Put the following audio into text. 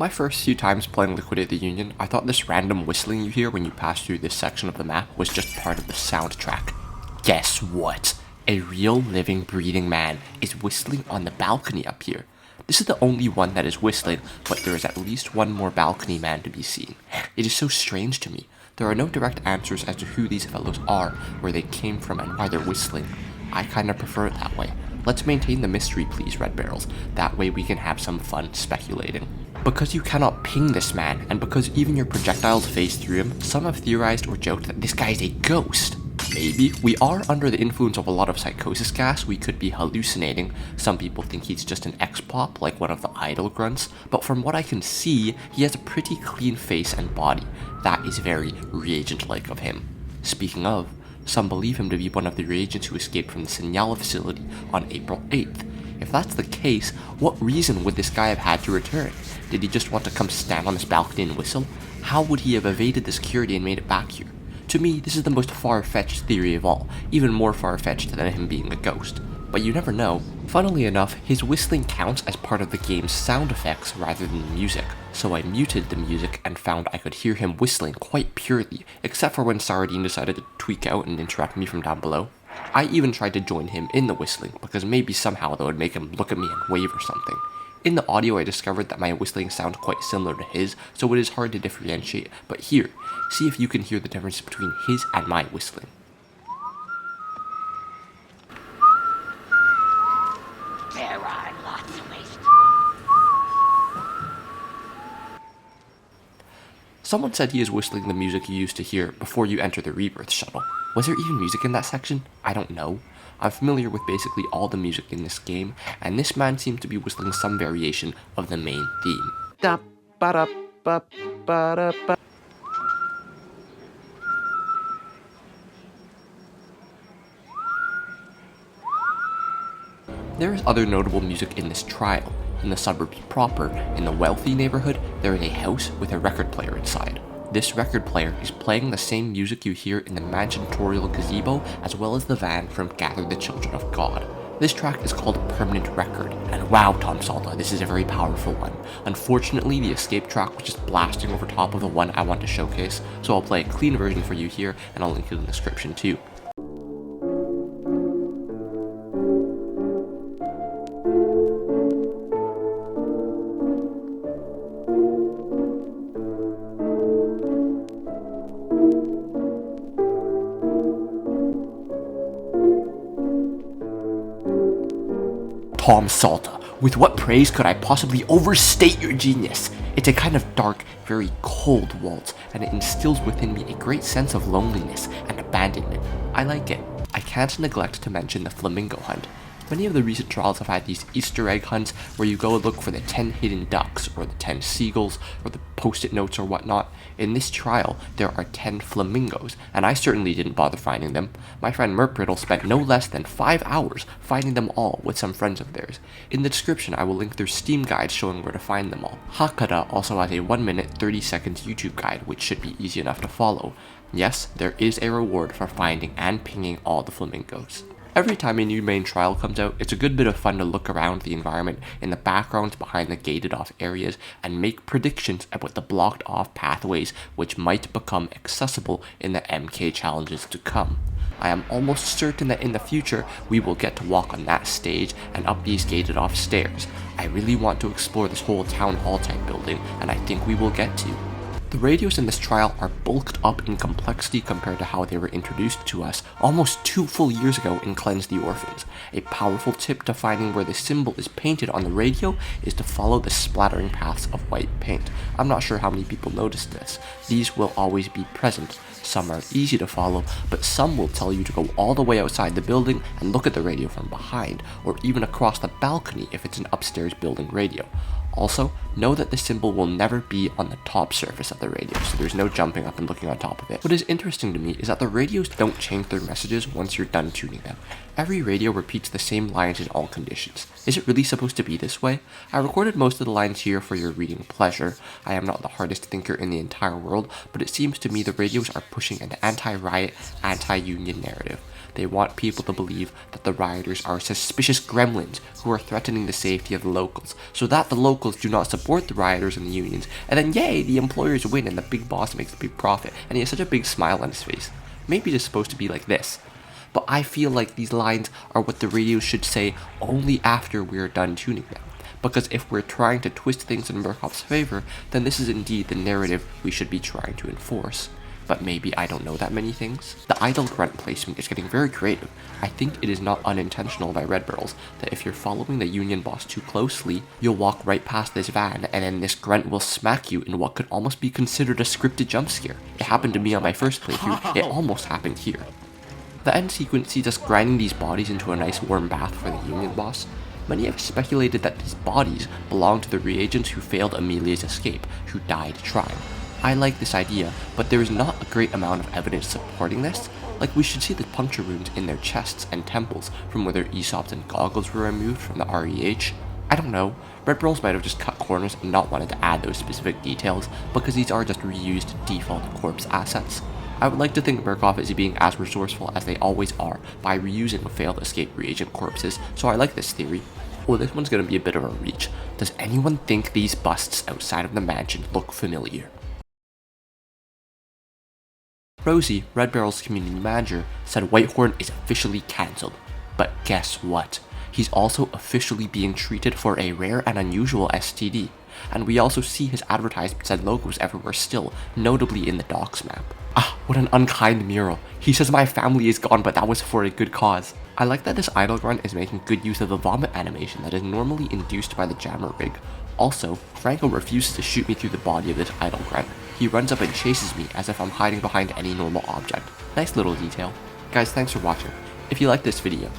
My first few times playing Liquidate the Union, I thought this random whistling you hear when you pass through this section of the map was just part of the soundtrack. Guess what? A real living breathing man is whistling on the balcony up here. This is the only one that is whistling, but there is at least one more balcony man to be seen. It is so strange to me. There are no direct answers as to who these fellows are, where they came from, and why they're whistling. I kinda prefer it that way. Let's maintain the mystery, please, Red Barrels. That way we can have some fun speculating. Because you cannot ping this man, and because even your projectiles phase through him, some have theorized or joked that this guy is a ghost. Maybe. We are under the influence of a lot of psychosis gas, we could be hallucinating. Some people think he's just an X-pop, like one of the idol grunts, but from what I can see, he has a pretty clean face and body. That is very reagent-like of him. Speaking of, some believe him to be one of the reagents who escaped from the Signala facility on April 8th. If that's the case, what reason would this guy have had to return? Did he just want to come stand on this balcony and whistle? How would he have evaded the security and made it back here? To me, this is the most far-fetched theory of all, even more far-fetched than him being a ghost. But you never know. Funnily enough, his whistling counts as part of the game's sound effects rather than the music, so I muted the music and found I could hear him whistling quite purely, except for when Sardine decided to tweak out and interrupt me from down below. I even tried to join him in the whistling, because maybe somehow that would make him look at me and wave or something. In the audio I discovered that my whistling sounds quite similar to his, so it is hard to differentiate, but here, see if you can hear the difference between his and my whistling. There are lots of ways. Someone said he is whistling the music you used to hear before you enter the Rebirth shuttle. Was there even music in that section? I don't know. I'm familiar with basically all the music in this game, and this man seems to be whistling some variation of the main theme. There is other notable music in this trial. In the suburbs proper, in the wealthy neighborhood, there is a house with a record player inside. This record player is playing the same music you hear in the mansiontorial gazebo, as well as the van from Gather the Children of God. This track is called Permanent Record, and wow, Tom Salta, this is a very powerful one. Unfortunately, the escape track was just blasting over top of the one I want to showcase, so I'll play a clean version for you here, and I'll link it in the description too. Tom Salta, with what praise could I possibly overstate your genius? It's a kind of dark, very cold waltz, and it instills within me a great sense of loneliness and abandonment. I like it. I can't neglect to mention the flamingo hunt. Many of the recent trials have had these Easter egg hunts where you go look for the 10 hidden ducks, or the 10 seagulls, or the post-it notes or whatnot. In this trial, there are 10 flamingos, and I certainly didn't bother finding them. My friend Merpriddle spent no less than 5 hours finding them all with some friends of theirs. In the description, I will link their Steam guide showing where to find them all. Hakata also has a 1 minute 30 seconds YouTube guide, which should be easy enough to follow. Yes, there is a reward for finding and pinging all the flamingos. Every time a new main trial comes out, it's a good bit of fun to look around the environment in the backgrounds behind the gated off areas and make predictions about the blocked off pathways which might become accessible in the MK challenges to come. I am almost certain that in the future we will get to walk on that stage and up these gated off stairs. I really want to explore this whole town hall type building, and I think we will get to. The radios in this trial are bulked up in complexity compared to how they were introduced to us almost 2 full years ago in Cleanse the Orphans. A powerful tip to finding where the symbol is painted on the radio is to follow the splattering paths of white paint. I'm not sure how many people noticed this. These will always be present. Some are easy to follow, but some will tell you to go all the way outside the building and look at the radio from behind, or even across the balcony if it's an upstairs building radio. Also, know that the symbol will never be on the top surface of the radio, so there's no jumping up and looking on top of it. What is interesting to me is that the radios don't change their messages once you're done tuning them. Every radio repeats the same lines in all conditions. Is it really supposed to be this way? I recorded most of the lines here for your reading pleasure. I am not the hardest thinker in the entire world, but it seems to me the radios are pushing an anti-riot, anti-union narrative. They want people to believe that the rioters are suspicious gremlins who are threatening the safety of the locals, so that the locals do not support the rioters and the unions, and then yay, the employers win and the big boss makes the big profit, and he has such a big smile on his face. Maybe it's supposed to be like this. But I feel like these lines are what the radios should say only after we're done tuning them. Because if we're trying to twist things in Murkoff's favor, then this is indeed the narrative we should be trying to enforce. But maybe I don't know that many things. The idle grunt placement is getting very creative. I think it is not unintentional by Red Barrels that if you're following the Union boss too closely, you'll walk right past this van and then this grunt will smack you in what could almost be considered a scripted jump scare. It happened to me on my first playthrough, it almost happened here. The end sequence sees us grinding these bodies into a nice warm bath for the Union boss. Many have speculated that these bodies belong to the reagents who failed Amelia's escape, who died trying. I like this idea, but there is not a great amount of evidence supporting this. Like, we should see the puncture wounds in their chests and temples from where their ESOPs and goggles were removed from the REH. I don't know, Red Barrels might have just cut corners and not wanted to add those specific details because these are just reused default corpse assets. I would like to think Murkoff is being as resourceful as they always are by reusing failed escape reagent corpses, so I like this theory. Well, this one's gonna be a bit of a reach. Does anyone think these busts outside of the mansion look familiar? Rosie, Red Barrel's community manager, said Whitehorn is officially cancelled. But guess what? He's also officially being treated for a rare and unusual STD. And we also see his advertisements and logos everywhere still, notably in the docks map. Ah, what an unkind mural. He says my family is gone, but that was for a good cause. I like that this idle grunt is making good use of the vomit animation that is normally induced by the jammer rig. Also, Franco refuses to shoot me through the body of this idle grunt. He runs up and chases me as if I'm hiding behind any normal object. Nice little detail. Guys, thanks for watching. If you like this video,